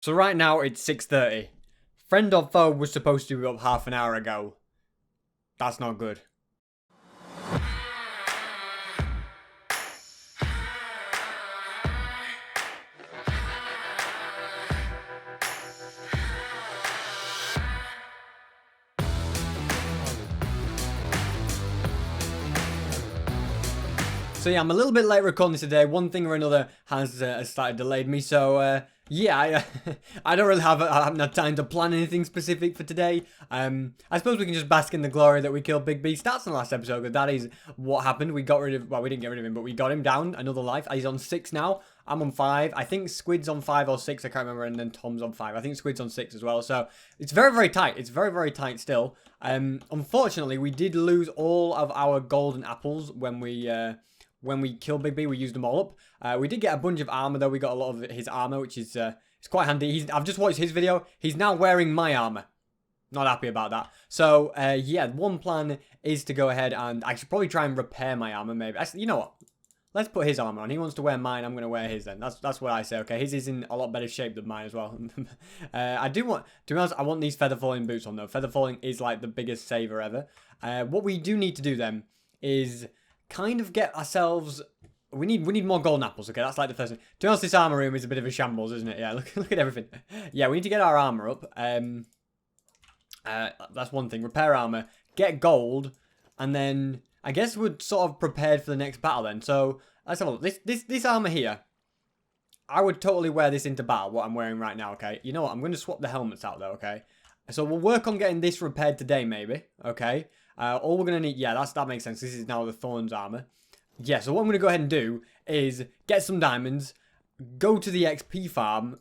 So right now it's 6:30. Friend or foe was supposed to be up half an hour ago. That's not good. So yeah, I'm a little bit late recording this today. One thing or another has started delayed me. So yeah, I don't really I haven't had time to plan anything specific for today. I suppose we can just bask in the glory that we killed Big B Stats in the last episode, because that is what happened. We got rid of, well, we didn't get rid of him, but we got him down another life. He's on 6 now. I'm on 5. I think Squid's on 5 or 6. I can't remember. And then Tom's on 5. I think Squid's on 6 as well. So it's very, very tight. It's very, very tight still. Unfortunately, we did lose all of our golden apples when we killed Big B. We used them all up. We did get a bunch of armor though. We got a lot of his armor, which is it's quite handy. I've just watched his video. He's now wearing my armor. Not happy about that. So yeah, one plan is to go ahead and I should probably try and repair my armor. Maybe actually, you know what? Let's put his armor on. He wants to wear mine. I'm going to wear his then. That's what I say. Okay, his is in a lot better shape than mine as well. I do want, to be honest, I want these feather falling boots on though. Feather falling is like the biggest saver ever. What we do need to do then is kind of get ourselves. We need more golden apples. Okay, that's like the first thing. To be honest, this armor room is a bit of a shambles, isn't it? Yeah, look at everything. Yeah, we need to get our armor up. That's one thing. Repair armor, get gold, and then I guess we're sort of prepared for the next battle then. So let's have a look. This armor here, I would totally wear this into battle. What I'm wearing right now. Okay, you know what? I'm going to swap the helmets out though. Okay, so we'll work on getting this repaired today, maybe. Okay. All we're going to need, yeah, that makes sense. This is now the Thorns armor. Yeah, so what I'm going to go ahead and do is get some diamonds, go to the XP farm.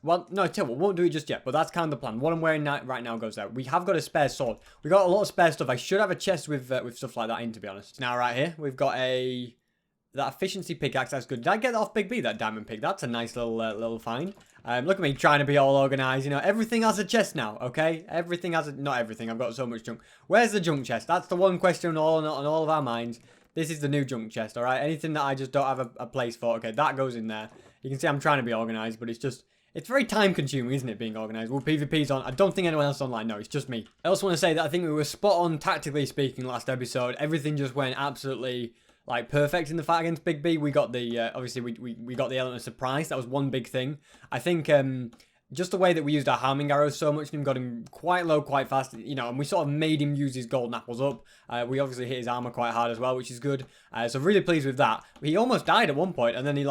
Well, no, tell you what, we won't do it just yet, but that's kind of the plan. What I'm wearing right now goes there. We have got a spare sword. We got a lot of spare stuff. I should have a chest with stuff like that in, to be honest. Now, right here, we've got that efficiency pickaxe. That's good. Did I get that off Big B, that diamond pick? That's a nice little find. Look at me trying to be all organized. You know, everything has a chest now, okay? Everything has a... Not everything. I've got so much junk. Where's the junk chest? That's the one question on all of our minds. This is the new junk chest, all right? Anything that I just don't have a place for. Okay, that goes in there. You can see I'm trying to be organized, but it's just... It's very time-consuming, isn't it, being organized? Well, PvP's on. I don't think anyone else is online. No, it's just me. I also want to say that I think we were spot on, tactically speaking, last episode. Everything just went absolutely... like perfect in the fight against Big B. We got the obviously we got the element of surprise. That was one big thing. I think just the way that we used our harming arrows so much, and got him quite low quite fast, you know, and we sort of made him use his golden apples up. We obviously hit his armor quite hard as well, which is good. So really pleased with that. He almost died at one point, and then he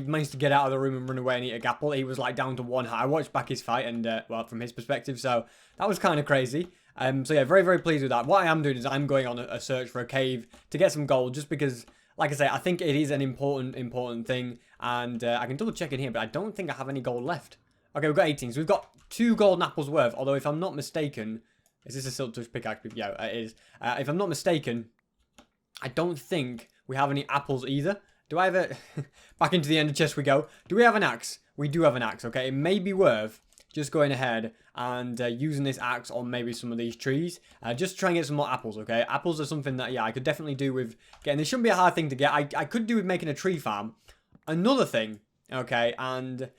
managed to get out of the room and run away and eat a gapple. He was like down to 1 heart. I watched back his fight, and well, from his perspective, so that was kind of crazy. So yeah, very, very pleased with that. What I am doing is I'm going on a search for a cave to get some gold, just because, like I say, I think it is an important thing. And I can double check in here, but I don't think I have any gold left. Okay, we've got 18. So we've got 2 golden apples worth. Although, if I'm not mistaken, is this a silk touch pickaxe? Yeah, it is. If I'm not mistaken, I don't think we have any apples either. Do I have a... Back into the ender chest we go. Do we have an axe? We do have an axe, okay? It may be worth just going ahead and using this axe on maybe some of these trees. Just to try and get some more apples, okay? Apples are something that, yeah, I could definitely do with getting. This shouldn't be a hard thing to get. I could do with making a tree farm. Another thing, okay, and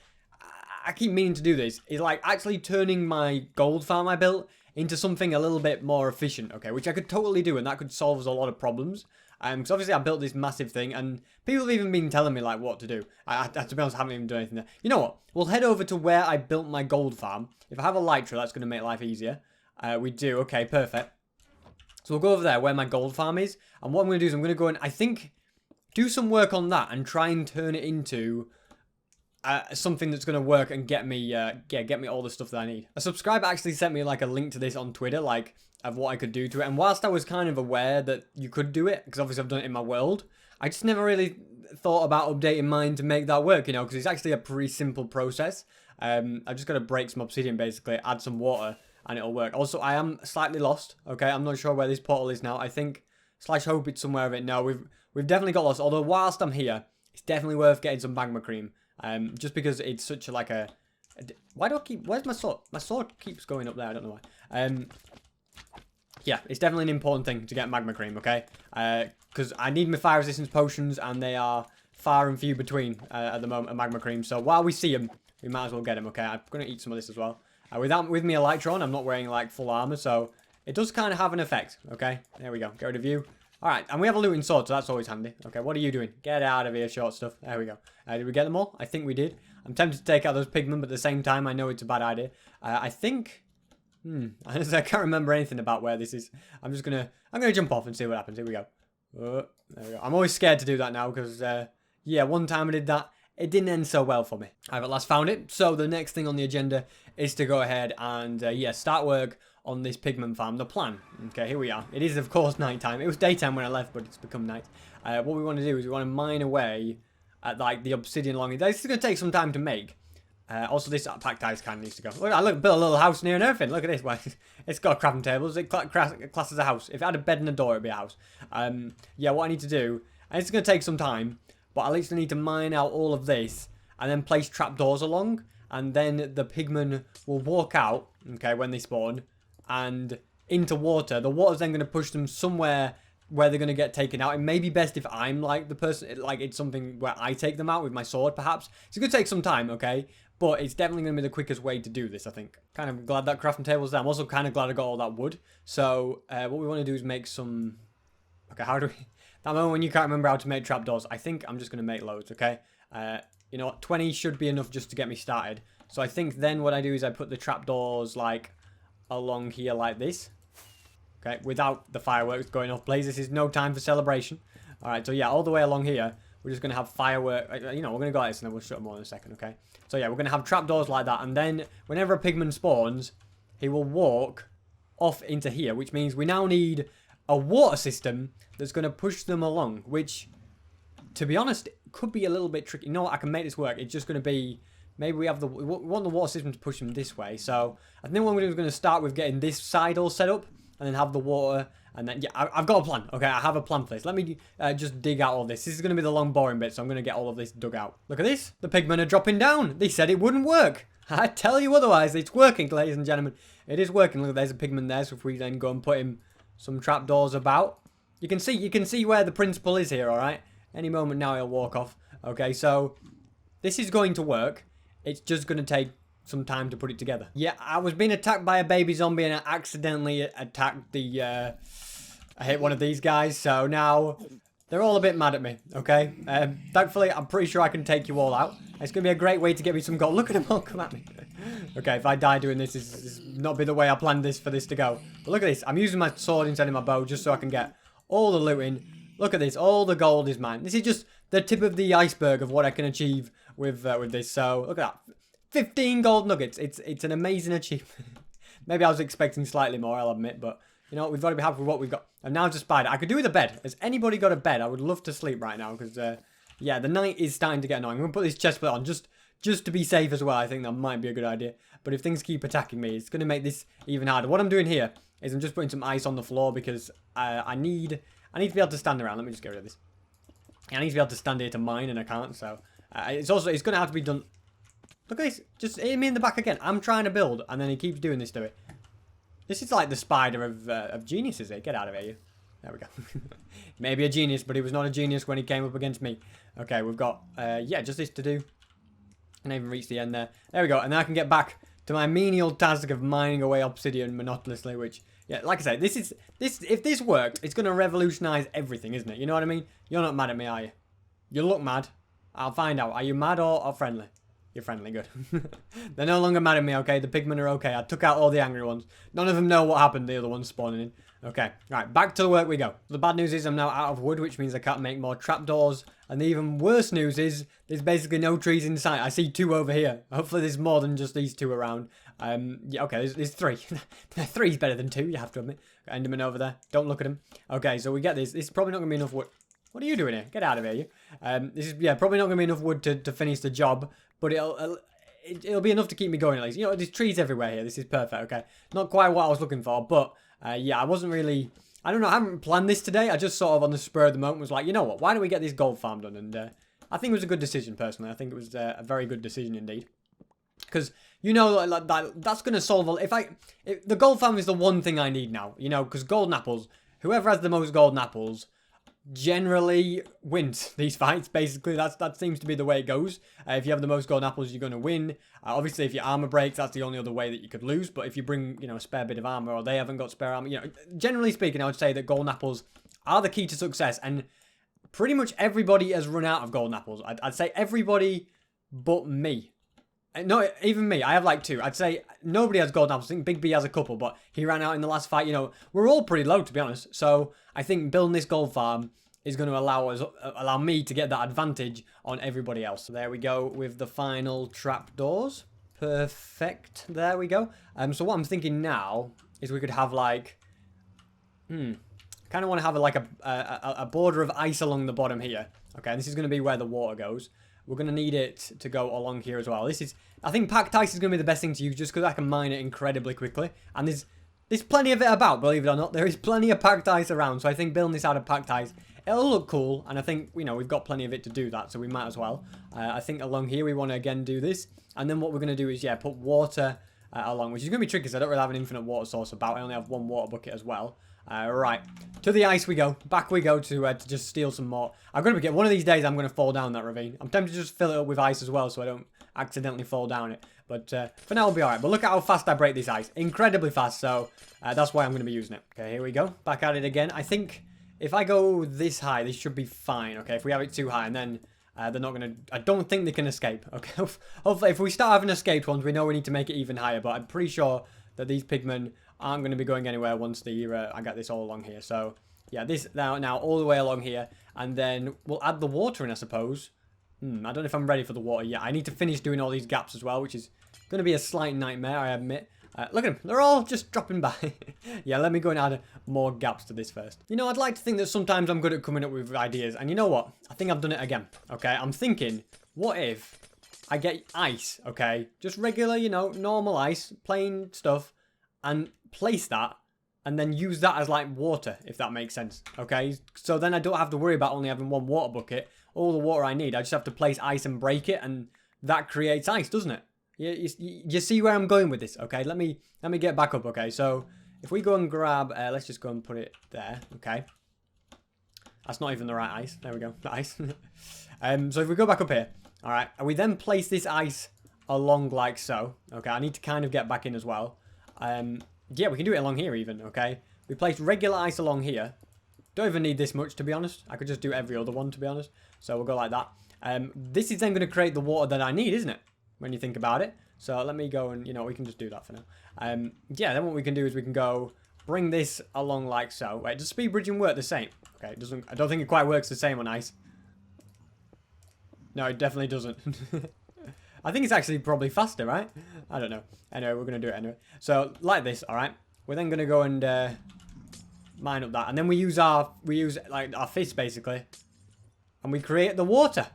I keep meaning to do this, is like actually turning my gold farm I built into something a little bit more efficient, okay? Which I could totally do, and that could solve us a lot of problems. Because obviously I built this massive thing, and people have even been telling me, like, what to do. I to be honest, I haven't even done anything there. You know what? We'll head over to where I built my gold farm. If I have a Lytra, that's going to make life easier. We do. Okay, perfect. So we'll go over there where my gold farm is. And what I'm going to do is I'm going to go and, I think, do some work on that and try and turn it into something that's going to work and get me all the stuff that I need. A subscriber actually sent me, like, a link to this on Twitter, like, of what I could do to it. And whilst I was kind of aware that you could do it, because obviously I've done it in my world, I just never really thought about updating mine to make that work, you know, because it's actually a pretty simple process. I've just got to break some obsidian, basically, add some water, and it'll work. Also, I am slightly lost, okay? I'm not sure where this portal is now. I think, / hope it's somewhere of it. No, we've definitely got lost. Although, whilst I'm here, it's definitely worth getting some magma cream. Just because it's such a, like a... Why do I keep... Where's my sword? My sword keeps going up there. I don't know why. Yeah, it's definitely an important thing to get magma cream, okay? Because I need my fire resistance potions, and they are far and few between at the moment, magma cream. So while we see them, we might as well get him, okay? I'm going to eat some of this as well. With me Elytron, I'm not wearing, like, full armor, so it does kind of have an effect, okay? There we go. Get rid of you. Alright, and we have a looting sword, so that's always handy. Okay, what are you doing? Get out of here, short stuff. There we go. Did we get them all? I think we did. I'm tempted to take out those pigmen, but at the same time, I know it's a bad idea. I think... I can't remember anything about where this is. I'm gonna jump off and see what happens. Here we go. There we go. I'm always scared to do that now, because, yeah, one time I did that. It didn't end so well for me. I've at last found it. So the next thing on the agenda is to go ahead and, yeah, start work on this pigment farm. The plan. Okay, here we are. It is, of course, nighttime. It was daytime when I left, but it's become night. What we want to do is we want to mine away at, like, the obsidian along. This is going to take some time to make. Also, this packed ice kind of needs to go. Look, built a little house near and everything. Look at this. Well, it's got crafting tables. It classes a house. If it had a bed and a door, it'd be a house. Yeah, what I need to do, and it's going to take some time, but at least I need to mine out all of this and then place trapdoors along, and then the pigmen will walk out, okay, when they spawn, and into water. The water's then going to push them somewhere where they're going to get taken out. It may be best if I'm, like, the person, like, it's something where I take them out with my sword, perhaps. It's going to take some time, okay? But it's definitely going to be the quickest way to do this, I think. Kind of glad that crafting table's there. I'm also kind of glad I got all that wood. So, what we want to do is make some... Okay, how do we... That moment when you can't remember how to make trapdoors, I think I'm just going to make loads, okay? You know what? 20 should be enough just to get me started. So I think then what I do is I put the trapdoors, like, along here like this. Okay, without the fireworks going off. Blaze, this is no time for celebration. Alright, so yeah, all the way along here, we're just going to have fireworks. You know, we're going to go like this and then we'll shut them all in a second, okay? So yeah, we're going to have trapdoors like that. And then whenever a pigman spawns, he will walk off into here, which means we now need a water system that's going to push them along, which, to be honest, could be a little bit tricky. You know what? I can make this work. It's just going to be... Maybe we want the water system to push them this way. So I think what we're going to start with getting this side all set up, and then have the water, and then, yeah, I've got a plan. Okay, I have a plan for this. Let me just dig out all this. This is going to be the long, boring bit, so I'm going to get all of this dug out. Look at this. The pigmen are dropping down. They said it wouldn't work. I tell you otherwise. It's working, ladies and gentlemen. It is working. Look, there's a pigman there, so if we then go and put him some trapdoors about, you can see where the principle is here, all right? Any moment now, he'll walk off. Okay, so this is going to work. It's just going to take some time to put it together. Yeah, I was being attacked by a baby zombie and I accidentally attacked the, I hit one of these guys, so now they're all a bit mad at me, okay? Thankfully, I'm pretty sure I can take you all out. It's going to be a great way to get me some gold. Look at them all come at me. Okay, if I die doing this, this is not be the way I planned this for this to go. But look at this. I'm using my sword instead of my bow just so I can get all the looting. Look at this. All the gold is mine. This is just the tip of the iceberg of what I can achieve with this. So, look at that. 15 gold nuggets. It's an amazing achievement. Maybe I was expecting slightly more, I'll admit, but you know what? We've got to be happy with what we've got. I've now just spied. I could do with a bed. Has anybody got a bed? I would love to sleep right now because, yeah, the night is starting to get annoying. I'm going to put this chest plate on just to be safe as well. I think that might be a good idea. But if things keep attacking me, it's going to make this even harder. What I'm doing here is I'm just putting some ice on the floor because I need to be able to stand around. Let me just get rid of this. I need to be able to stand here to mine and I can't, so it's going to have to be done. Look at this. Just hit me in the back again. I'm trying to build, and then he keeps doing this to it. This is like the spider of geniuses here. Get out of here, you. There we go. Maybe a genius, but he was not a genius when he came up against me. Okay, we've got, yeah, just this to do. And I even reached the end there. There we go. And then I can get back to my menial task of mining away obsidian monotonously, which, yeah, like I said, if this worked, it's going to revolutionize everything, isn't it? You know what I mean? You're not mad at me, are you? You look mad. I'll find out. Are you mad or friendly? You're friendly, good. They're no longer mad at me, okay? The pigmen are okay. I took out all the angry ones. None of them know what happened, the other ones spawning in. Okay, right, back to the work we go. The bad news is I'm now out of wood, which means I can't make more trapdoors. And the even worse news is there's basically no trees in sight. I see 2 over here. Hopefully there's more than just these 2 around. Yeah, okay, there's 3. 3's better than 2, you have to admit. Enderman over there. Don't look at him. Okay, so we get this. This is probably not going to be enough wood. What are you doing here? Get out of here, you. This is, yeah, probably not going to be enough wood to finish the job. But it'll be enough to keep me going at least. You know, there's trees everywhere here. This is perfect, okay? Not quite what I was looking for, but yeah, I wasn't really... I don't know, I haven't planned this today. I just sort of on the spur of the moment was like, you know what? Why don't we get this gold farm done? And I think it was a good decision, personally. I think it was a very good decision indeed. Because, you know, like, that's going to solve... the gold farm is the one thing I need now, you know, because golden apples... Whoever has the most golden apples generally wins these fights. Basically, that seems to be the way it goes. If you have the most golden apples, you're going to win. Obviously, if your armor breaks, that's the only other way that you could lose. But if you bring, a spare bit of armor, or they haven't got spare armor, generally speaking, I would say that golden apples are the key to success. And pretty much everybody has run out of golden apples. I'd say everybody but me. No, even me. I have like 2. I'd say nobody has golden apples. I think Big B has a couple, but he ran out in the last fight. We're all pretty low, to be honest. So I think building this gold farm is going to allow me to get that advantage on everybody else. So there we go with the final trapdoors. Perfect. There we go. So what I'm thinking now is we could have like, kind of want to have like a border of ice along the bottom here. Okay, this is going to be where the water goes. We're going to need it to go along here as well. I think packed ice is going to be the best thing to use just because I can mine it incredibly quickly. And there's plenty of it about, believe it or not. There is plenty of packed ice around. So I think building this out of packed ice, it'll look cool. And I think, we've got plenty of it to do that. So we might as well. I think along here we want to again do this. And then what we're going to do is, put water along, which is going to be tricky because I don't really have an infinite water source about. I only have 1 water bucket as well. Right, to the ice we go. Back we go to just steal some more. I'm going to get one of these days I'm going to fall down that ravine. I'm tempted to just fill it up with ice as well so I don't accidentally fall down it. But for now, I'll be alright. But look at how fast I break this ice. Incredibly fast, so that's why I'm going to be using it. Okay, here we go. Back at it again. I think if I go this high, this should be fine. Okay, if we have it too high and then they're not going to... I don't think they can escape. Okay, hopefully if we start having escaped ones, we know we need to make it even higher. But I'm pretty sure that these pigmen aren't going to be going anywhere once I got this all along here. So, yeah, this now all the way along here. And then we'll add the water in, I suppose. I don't know if I'm ready for the water yet. I need to finish doing all these gaps as well, which is going to be a slight nightmare, I admit. Look at them. They're all just dropping by. Yeah, let me go and add more gaps to this first. I'd like to think that sometimes I'm good at coming up with ideas. And you know what? I think I've done it again. Okay, I'm thinking, what if I get ice, okay? Just regular, normal ice, plain stuff. And place that and then use that as like water, if that makes sense. Okay, so then I don't have to worry about only having 1 water bucket. All the water I need, I just have to place ice and break it, and that creates ice, doesn't it? You see where I'm going with this? Okay, let me get back up. Okay, so if we go and grab, let's just go and put it there. Okay, that's not even the right ice. There we go, the ice. So if we go back up here, all right, and we then place this ice along like so. Okay, I need to kind of get back in as well. Yeah, we can do it along here even, okay? We place regular ice along here. Don't even need this much, to be honest. I could just do every other one, to be honest. So we'll go like that. This is then going to create the water that I need, isn't it? When you think about it. So let me go and, we can just do that for now. Yeah, then what we can do is we can go bring this along like so. Wait, does speed bridging work the same? Okay, it doesn't. I don't think it quite works the same on ice. No, it definitely doesn't. I think it's actually probably faster, right? I don't know. Anyway, we're going to do it anyway. So, like this, alright? We're then going to go and mine up that. And then we use like our fist, basically. And we create the water.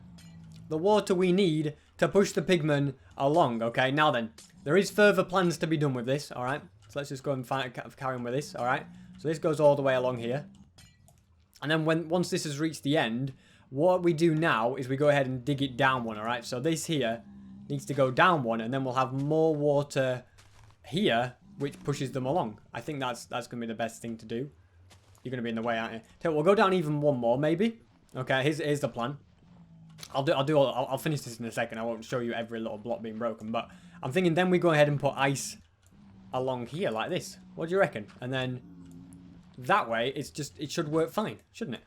The water we need to push the pigmen along, okay? Now then, there is further plans to be done with this, alright? So let's just go and carry on with this, alright? So this goes all the way along here. And then once this has reached the end, what we do now is we go ahead and dig it down 1, alright? So this here needs to go down 1, and then we'll have more water here, which pushes them along. I think that's going to be the best thing to do. You're going to be in the way, aren't you? So we'll go down even 1 more, maybe. Okay, here's the plan. I'll finish this in a second. I won't show you every little block being broken, but I'm thinking then we go ahead and put ice along here like this. What do you reckon? And then that way, it should work fine, shouldn't it?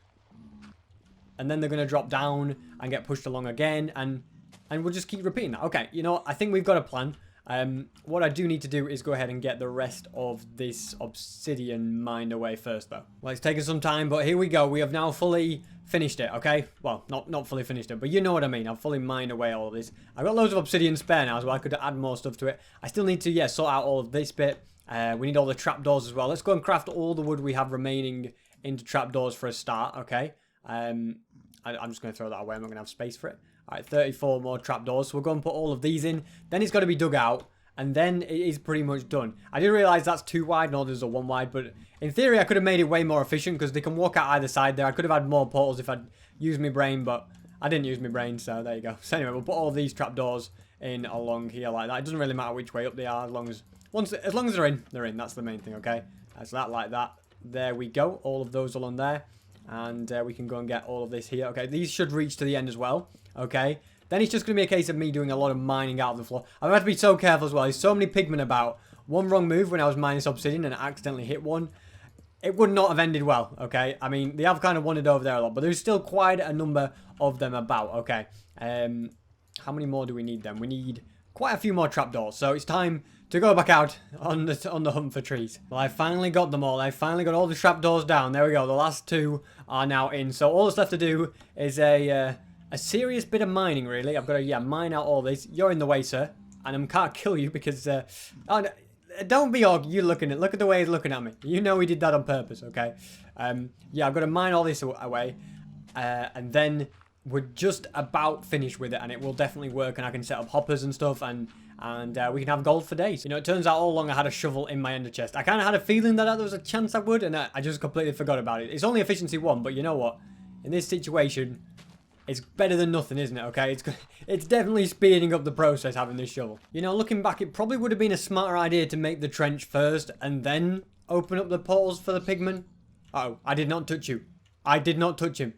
And then they're going to drop down and get pushed along again, and we'll just keep repeating that. Okay, you know what? I think we've got a plan. What I do need to do is go ahead and get the rest of this obsidian mined away first, though. Well, it's taken some time, but here we go. We have now fully finished it, okay? Well, not fully finished it, but you know what I mean. I've fully mined away all of this. I've got loads of obsidian spare now, so I could add more stuff to it. I still need to, sort out all of this bit. We need all the trapdoors as well. Let's go and craft all the wood we have remaining into trapdoors for a start, okay? I'm just going to throw that away. I'm not going to have space for it. Alright, 34 more trapdoors. So we'll go and put all of these in. Then it's got to be dug out. And then it is pretty much done. I didn't realise that's 2 wide, nor there's a 1 wide. But in theory, I could have made it way more efficient because they can walk out either side there. I could have had more portals if I'd used my brain, but I didn't use my brain, so there you go. So anyway, we'll put all of these trapdoors in along here like that. It doesn't really matter which way up they are, as long as they're in, they're in. That's the main thing, okay? So that like that. There we go. All of those along there. And we can go and get all of this here. Okay, these should reach to the end as well. Okay. Then it's just going to be a case of me doing a lot of mining out of the floor. I've had to be so careful as well. There's so many pigmen about. One wrong move when I was mining this obsidian and I accidentally hit one. It would not have ended well, okay? I mean, they have kind of wandered over there a lot, but there's still quite a number of them about, okay? How many more do we need then? We need quite a few more trapdoors, so it's time to go back out on the hunt for trees. Well, I finally got them all. I finally got all the trapdoors down. There we go. The last two are now in. So all that's left to do is a serious bit of mining, really. I've got to, mine out all this. You're in the way, sir. And I can't kill you because... don't be all you looking at. Look at the way he's looking at me. You know he did that on purpose, okay? I've got to mine all this away. And then we're just about finished with it. And it will definitely work. And I can set up hoppers and stuff. And we can have gold for days. You know, it turns out all along I had a shovel in my ender chest. I kind of had a feeling that there was a chance I would. And I just completely forgot about it. It's only efficiency 1. But you know what? In this situation... It's better than nothing, isn't it? Okay, it's definitely speeding up the process having this shovel. You know, looking back, it probably would have been a smarter idea to make the trench first and then open up the portals for the pigmen. Uh-oh, I did not touch you. I did not touch him.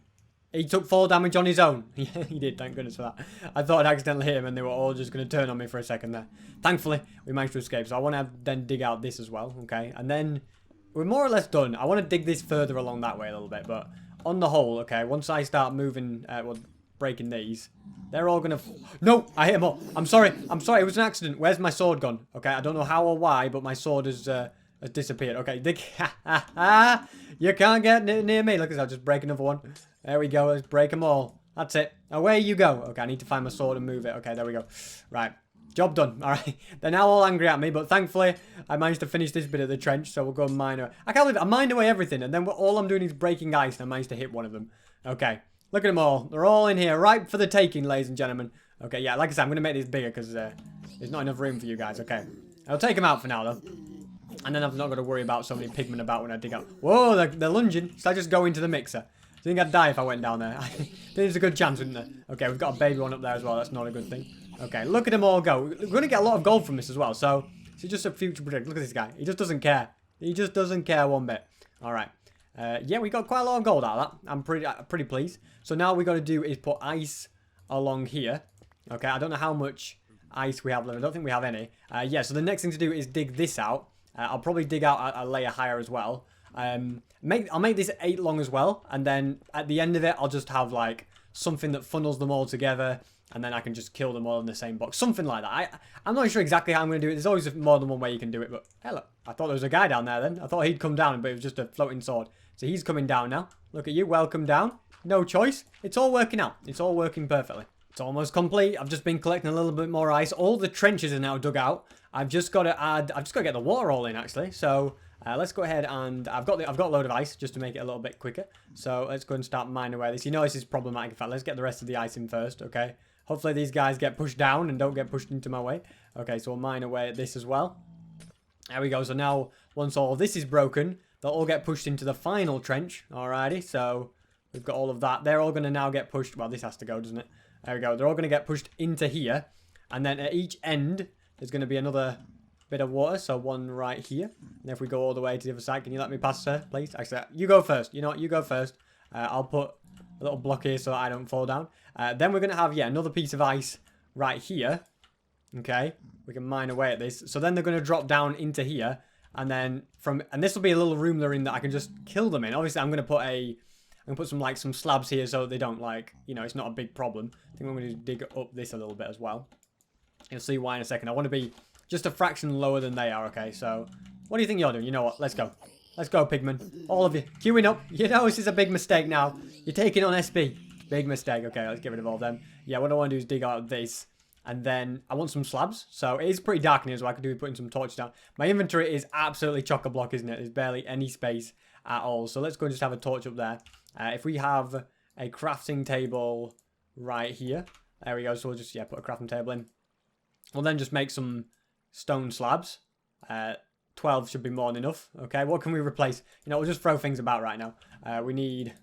He took 4 damage on his own. Yeah, he did, thank goodness for that. I thought I'd accidentally hit him and they were all just going to turn on me for a second there. Thankfully, we managed to escape. So I want to then dig out this as well, okay? And then we're more or less done. I want to dig this further along that way a little bit, but... On the whole, okay, once I start moving, breaking these, they're all gonna... No, I hit them all. I'm sorry, it was an accident. Where's my sword gone? Okay, I don't know how or why, but my sword has disappeared. Okay, dig... You can't get near me. Look at that, just break another one. There we go, let's break them all. That's it. Away you go. Okay, I need to find my sword and move it. Okay, there we go. Right. Job done. Alright. They're now all angry at me, but thankfully, I managed to finish this bit of the trench, so we'll go and mine away. I can't believe it. I mined away everything, and then all I'm doing is breaking ice, and I managed to hit one of them. Okay. Look at them all. They're all in here, ripe for the taking, ladies and gentlemen. Okay, yeah, like I said, I'm going to make this bigger, because there's not enough room for you guys. Okay. I'll take them out for now, though. And then I've not got to worry about so many pigmen about when I dig out. Whoa, they're lunging. So I just go into the mixer. I think I'd die if I went down there. I think there's a good chance, wouldn't there? Okay, we've got a baby one up there as well. That's not a good thing. Okay, look at them all go. We're going to get a lot of gold from this as well. So, it's just a future predict. Look at this guy. He just doesn't care. He just doesn't care one bit. All right. Yeah, we got quite a lot of gold out of that. I'm pretty pleased. So now we got to do is put ice along here. Okay, I don't know how much ice we have left. I don't think we have any. Yeah, so the next thing to do is dig this out. I'll probably dig out a layer higher as well. I'll make this 8 long as well. And then at the end of it, I'll just have like something that funnels them all together. And then I can just kill them all in the same box. Something like that. I'm not sure exactly how I'm going to do it. There's always more than one way you can do it. But, hello. I thought there was a guy down there then. I thought he'd come down, but it was just a floating sword. So he's coming down now. Look at you. Welcome down. No choice. It's all working out. It's all working perfectly. It's almost complete. I've just been collecting a little bit more ice. All the trenches are now dug out. I've just got to get the water all in, actually. So... let's go ahead and I've got a load of ice just to make it a little bit quicker. So let's go and start mining away this. You know this is problematic. In fact, let's get the rest of the ice in first, okay? Hopefully these guys get pushed down and don't get pushed into my way. Okay, so we'll mine away at this as well. There we go. So now, once all of this is broken, they'll all get pushed into the final trench. Alrighty, so we've got all of that. They're all going to now get pushed. Well, this has to go, doesn't it? There we go. They're all going to get pushed into here. And then at each end, there's going to be another bit of water. So one right here. And if we go all the way to the other side, can you let me pass, sir, please? Actually, you go first. You know what? You go first. I'll put a little block here so I don't fall down. Then we're going to have, another piece of ice right here. Okay. We can mine away at this. So then they're going to drop down into here. And then and this will be a little room they're in that I can just kill them in. Obviously, I'm going to put some slabs here so they don't it's not a big problem. I think I'm going to dig up this a little bit as well. You'll see why in a second. I want to be just a fraction lower than they are, okay? So, what do you think you're doing? You know what? Let's go. Let's go, pigmen. All of you. Queuing up. You know this is a big mistake now. You're taking on SB. Big mistake. Okay, let's get rid of all of them. Yeah, what I want to do is dig out this. And then I want some slabs. So, it is pretty dark in here, so I could do putting some torches down. My inventory is absolutely chock-a-block, isn't it? There's barely any space at all. So, let's go and just have a torch up there. If we have a crafting table right here. There we go. So, we'll just, put a crafting table in. We'll then just make some stone slabs. 12 should be more than enough. Okay, what can we replace? We'll just throw things about right now. We need...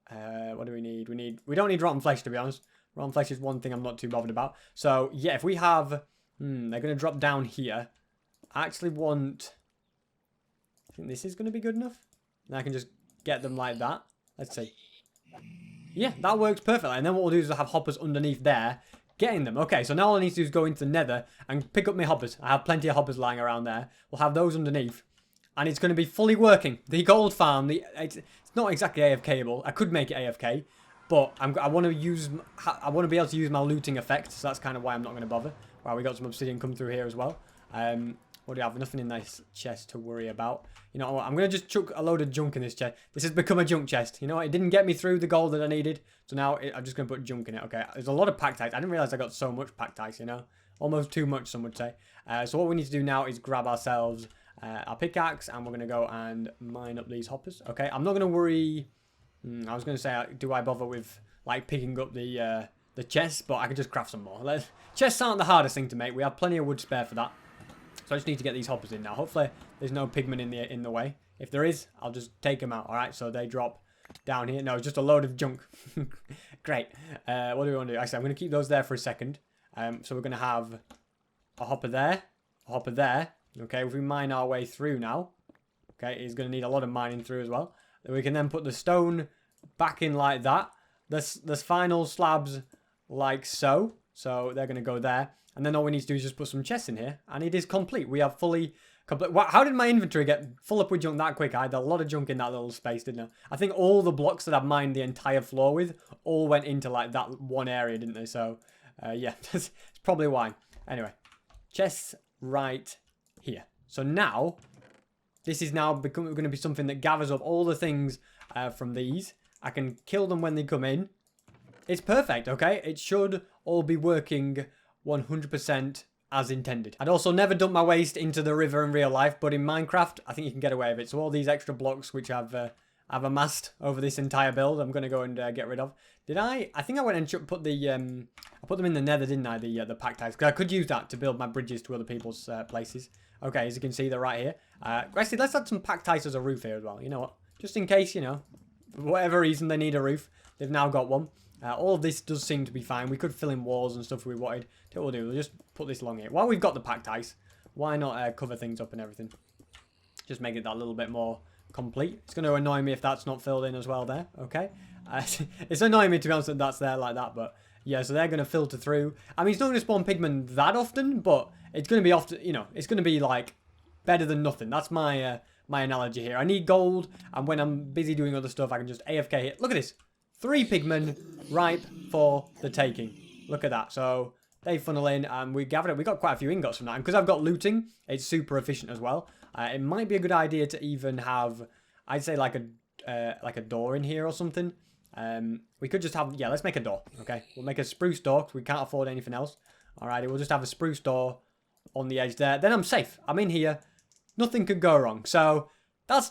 what do we need? We don't need rotten flesh, to be honest. Rotten flesh is one thing I'm not too bothered about. So, yeah, if we have... they're going to drop down here. I actually want... I think this is going to be good enough. And I can just get them like that. Let's see. Yeah, that works perfectly. And then what we'll do is we'll have hoppers underneath there, getting them. Okay, so now all I need to do is go into the nether and pick up my hoppers. I have plenty of hoppers lying around there. We'll have those underneath. And it's going to be fully working. The gold farm, it's not exactly AFKable. I could make it AFK, but I want to be able to use my looting effect. So that's kind of why I'm not going to bother. Wow, we got some obsidian come through here as well. What do you have? Nothing in this chest to worry about. You know what? I'm going to just chuck a load of junk in this chest. This has become a junk chest. You know what? It didn't get me through the gold that I needed. So now I'm just going to put junk in it. Okay, there's a lot of pactites. I didn't realize I got so much pactites, you know? Almost too much, some would say. So what we need to do now is grab ourselves our pickaxe. And we're going to go and mine up these hoppers. Okay, I'm not going to worry. I was going to say, do I bother with, like, picking up the chests? But I can just craft some more. Chests aren't the hardest thing to make. We have plenty of wood spare for that. So I just need to get these hoppers in now. Hopefully, there's no pigmen in the way. If there is, I'll just take them out. All right, so they drop down here. No, it's just a load of junk. Great. What do we want to do? Actually, I'm going to keep those there for a second. So we're going to have a hopper there, a hopper there. Okay, if we mine our way through now, okay, it's going to need a lot of mining through as well. We can then put the stone back in like that. There's final slabs like so. So they're going to go there. And then all we need to do is just put some chests in here. And it is complete. We have fully complete. Wow, how did my inventory get full up with junk that quick? I had a lot of junk in that little space, didn't I? I think all the blocks that I've mined the entire floor with all went into like that one area, didn't they? So, yeah, that's probably why. Anyway, chests right here. So now, this is now going to be something that gathers up all the things from these. I can kill them when they come in. It's perfect, okay? It should all be working 100% as intended. I'd also never dump my waste into the river in real life, but in Minecraft, I think you can get away with it. So all these extra blocks which I've amassed over this entire build, I'm going to go and get rid of. Did I? I think I went and put the I put them in the nether, didn't I? The pactites, because I could use that to build my bridges to other people's places. Okay, as you can see, they're right here. Actually, let's add some pactites as a roof here as well. You know what? Just in case, you know, for whatever reason they need a roof, they've now got one. All of this does seem to be fine. We could fill in walls and stuff if we wanted. What we'll do, we'll just put this along here. While we've got the packed ice, why not cover things up and everything? Just make it that little bit more complete. It's going to annoy me if that's not filled in as well there. Okay. It's annoying me, to be honest, that that's there like that. But yeah, so they're going to filter through. I mean, it's not going to spawn pigmen that often, but it's going to be often, you know, it's going to be like better than nothing. That's my my analogy here. I need gold, and when I'm busy doing other stuff, I can just AFK hit. Look at this. 3 pigmen ripe for the taking. Look at that. So they funnel in and we gathered it. We got quite a few ingots from that. And because I've got looting, it's super efficient as well. It might be a good idea to even have, I'd say like a door in here or something. We could just have, yeah, let's make a door. Okay, we'll make a spruce door because we can't afford anything else. Alrighty, we'll just have a spruce door on the edge there. Then I'm safe. I'm in here. Nothing could go wrong. So that's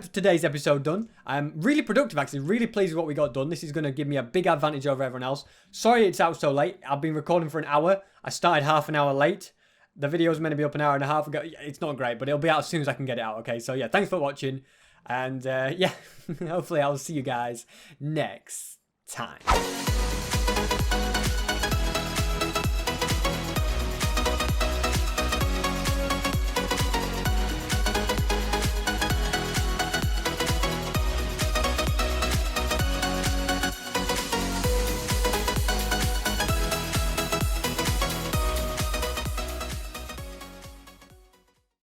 today's episode done. I'm really productive, actually. Really pleased with what we got done. This is going to give me a big advantage over everyone else. Sorry it's out so late. I've been recording for an hour. I started half an hour late. The video was meant to be up an hour and a half ago. It's not great, but it'll be out as soon as I can get it out, okay? So, yeah, thanks for watching. And, yeah, hopefully I'll see you guys next time.